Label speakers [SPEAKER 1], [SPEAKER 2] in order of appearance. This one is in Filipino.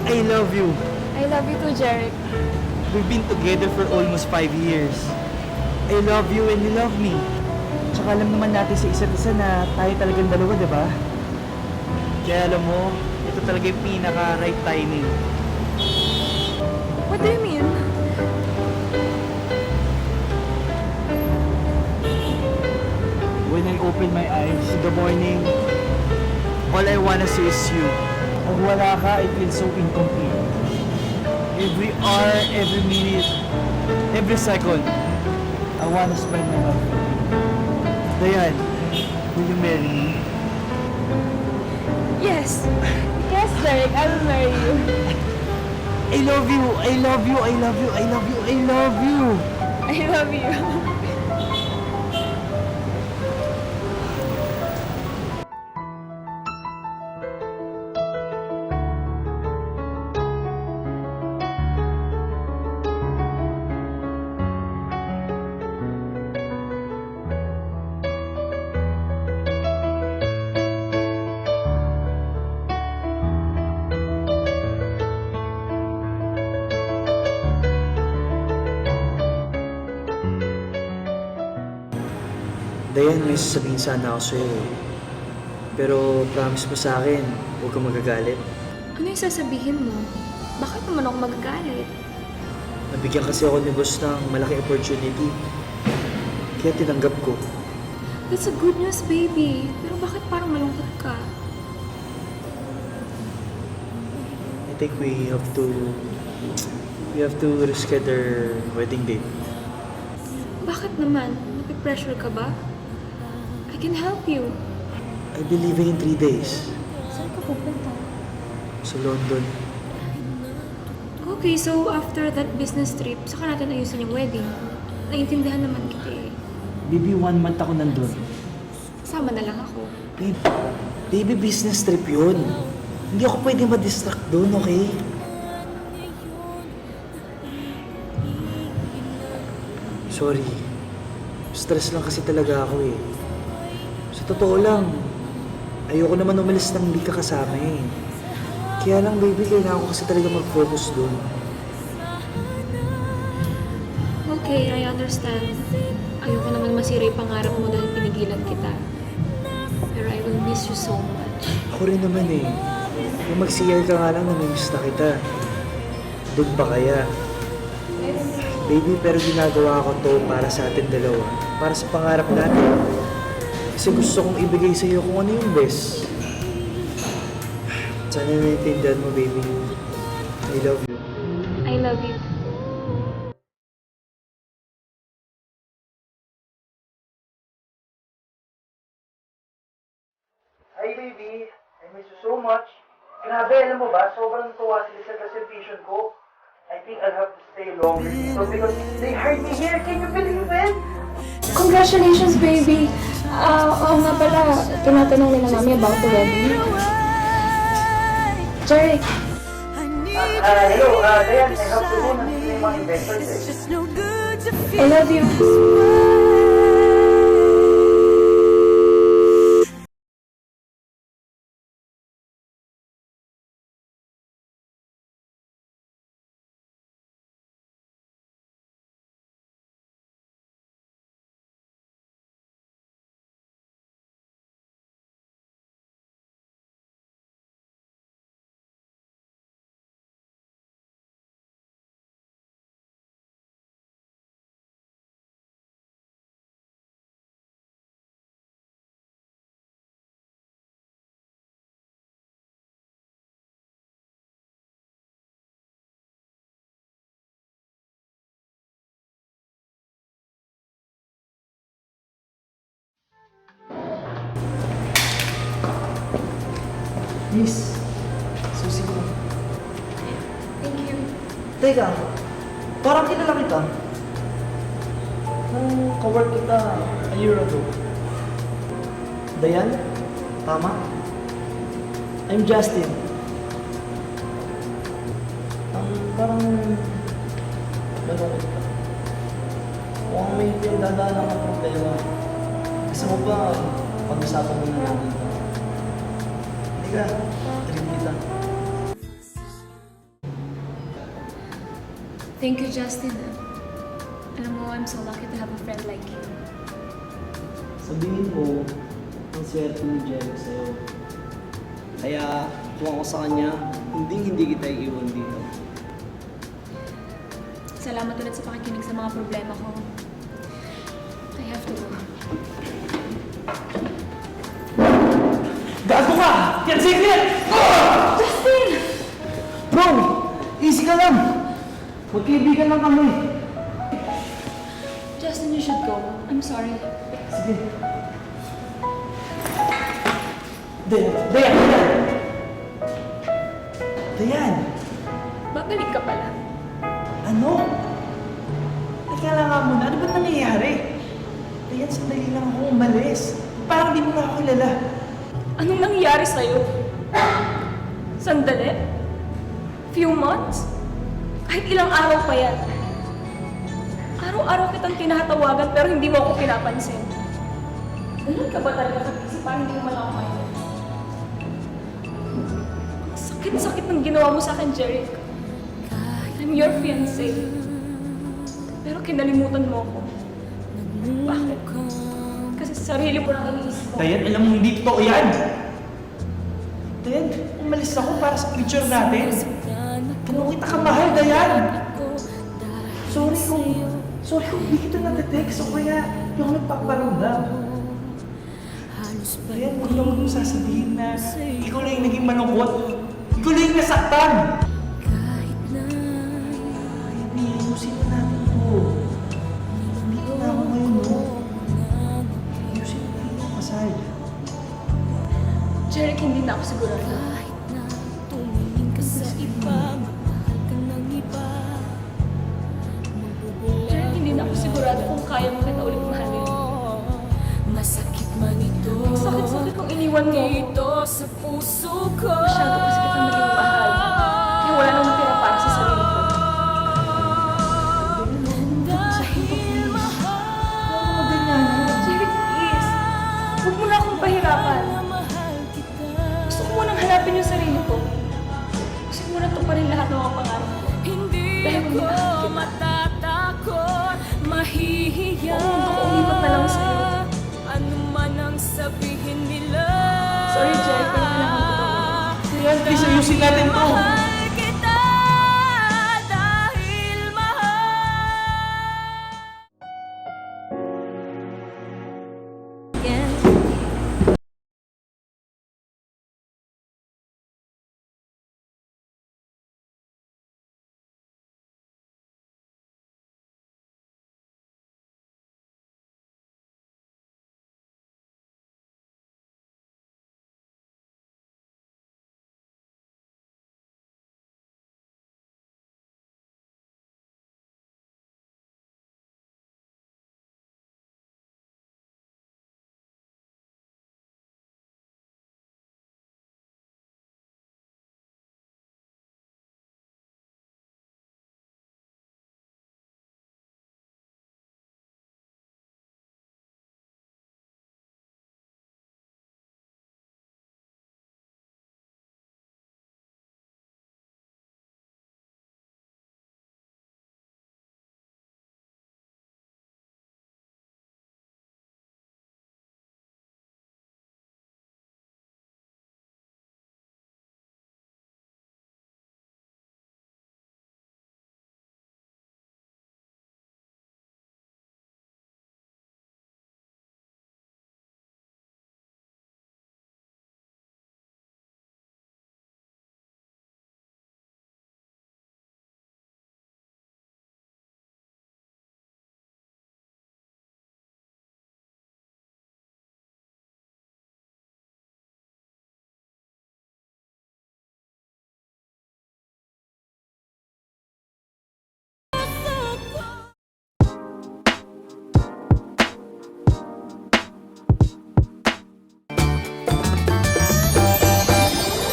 [SPEAKER 1] I love you.
[SPEAKER 2] I love you too, Jeric.
[SPEAKER 1] We've been together for almost 5 years. I love you and you love me. Tsaka alam naman natin sa isa't isa na tayo talagang dalawa, di ba? Kaya alam mo, ito talaga yung pinaka-right timing.
[SPEAKER 2] What do you mean?
[SPEAKER 1] When I open my eyes in the morning, all I wanna see is you. Pag wala ka, it feels so incomplete. Every hour, every minute, every second, I wanna spend my life with you. Diane, will you marry me?
[SPEAKER 2] Yes. Yes, Jeric, I will marry you.
[SPEAKER 1] I love you, I love you, I love you, I love you, I love you.
[SPEAKER 2] I love you.
[SPEAKER 1] Diane, may sasabihin sana ako sa'yo eh. Pero promise mo sa akin, huwag kang magagalit.
[SPEAKER 2] Ano yung sasabihin mo? Bakit naman ako magagalit?
[SPEAKER 1] Nabigyan kasi ako ni boss ng malaking opportunity. Kaya tinanggap ko.
[SPEAKER 2] That's a good news, baby. Pero bakit parang malungkot ka?
[SPEAKER 1] I think we have to reschedule wedding date.
[SPEAKER 2] Bakit naman? Napipressure ka ba? I can help you.
[SPEAKER 1] I believe in 3 days.
[SPEAKER 2] Saan ka pupunta?
[SPEAKER 1] Sa London.
[SPEAKER 2] Okay, so after that business trip, saka natin ayusin yung wedding. Naiintindihan naman kita eh.
[SPEAKER 1] Maybe 1 month ako nandun.
[SPEAKER 2] Kasama na lang ako.
[SPEAKER 1] Baby, business trip yun. Hindi ako pwede ma-distract doon, okay? Sorry. Stress lang kasi talaga ako eh. Sa totoo lang, ayoko naman umalis nang hindi ka kasama eh. Kaya lang baby, kailangan ko kasi talaga mag-focus doon.
[SPEAKER 2] Okay, I understand. Ayoko naman masira yung pangarap mo dahil pinigilan kita. Pero I will miss you so much.
[SPEAKER 1] Ako rin naman eh. Kung mag-CR ka nga lang, namimiss na kita. Doon pa kaya? Baby, pero ginagawa ko to para sa atin dalawa. Para sa pangarap natin. Kasi gusto kong ibigay sa iyo kung ano yung best. Sana naiintindihan mo, baby. I love you.
[SPEAKER 2] I love you.
[SPEAKER 1] Hi, baby. I miss you so much. Grabe, alam mo ba? Sobrang tuwa sila sa presentation ko. I think I'll have to stay longer dito because they hired me here. Can you believe it?
[SPEAKER 2] Congratulations, baby! Oo nga pala, tinatanong nila mami about the wedding. Jeric!
[SPEAKER 1] Hello, Diane. I have to go na sila yung mga investors eh.
[SPEAKER 2] I love you!
[SPEAKER 1] Miss, susi ko.
[SPEAKER 2] Thank you.
[SPEAKER 1] Teka, parang kilala kita. Nung kawork kita a year ago. Diane? Tama? I'm Justin. Parang malungkot ka. Mukhang may pinagdadaan ng problema. Gusto mo ba pag-usapan mo na lang dito? Halika, trip kita.
[SPEAKER 2] Thank you, Justin. Alam mo, I'm so lucky to have a friend like you.
[SPEAKER 3] Sabihin mo, ang swerte ni Jeric sa'yo. Kaya kung ako sa kanya, hindi kita iiwan dito.
[SPEAKER 2] Salamat ulit sa pakikinig sa mga problema ko. I have to go.
[SPEAKER 1] Gago ka! Yan secret!
[SPEAKER 2] Justin!
[SPEAKER 1] Bro! Easy ka lang! Magkaibigan lang kami.
[SPEAKER 2] Justin, you should go. I'm sorry.
[SPEAKER 1] Sige. Dayan! Dayan!
[SPEAKER 2] Babalik ka pala.
[SPEAKER 1] Ano? Teka lang nga muna, ano ba nangyayari? Dayan, sandali lang ako umalis. Parang di mo na ako kilala.
[SPEAKER 2] Anong nangyari sa'yo? Sandali? Few months? Kahit ilang araw pa yan. Araw-araw kitang tinatawagan pero hindi mo ako pinapansin. Ganun ka ba talaga kasi parang hindi mo man ako mainit? Ang sakit-sakit ng ginawa mo sa akin, Jeric. I'm your fiancé. Pero kinalimutan mo ako. Bakit? Kasi sarili mo lang iniisip ko.
[SPEAKER 1] Dayan, alam mo hindi totoo yan! Dayan, umalis ako para sa picture natin. Ganun kita kamahal, Dayan! Sorry kung hindi kita nate-text o kaya hindi ako nagpaparamdam. Dayan, huwag na huwag mo sasabihin na ikaw lang yung naging malungkot. Ikaw lang yung nasaktan! Ayusin na natin ito. Dito na ako ngayon, no? Ayusin na natin yung kasal.
[SPEAKER 2] Jeric, hindi na ako sigurado. Jeric, hindi na ako sigurado kung kaya mo kita ulit mahalin.
[SPEAKER 4] Masakit man ito.
[SPEAKER 2] Sakit-sakit kung iniwan mo ako.
[SPEAKER 4] Ito sa puso ko.
[SPEAKER 2] Masyado kasi kita naging mahal. Kaya wala nang matira para sa sarili ko.
[SPEAKER 4] Dahil mahal
[SPEAKER 2] Jeric, please. Huwag mo na akong pahirapan.
[SPEAKER 4] na mahal kita.
[SPEAKER 2] Gusto ko munang hanapin yung sarili ko. Gusto ko munang tuparin lahat ng mga pangarap ko.
[SPEAKER 4] Hindi
[SPEAKER 2] Dahil
[SPEAKER 4] ko
[SPEAKER 2] mahal kita.
[SPEAKER 4] matatakot, mahihiya.
[SPEAKER 2] Buong mundo ko umipat na lang sa'yo.
[SPEAKER 4] Ano man ang sabihin nila.
[SPEAKER 2] Sorry, Jeric, pero kailangan ko ito.
[SPEAKER 1] Dayan, please ayusin natin to!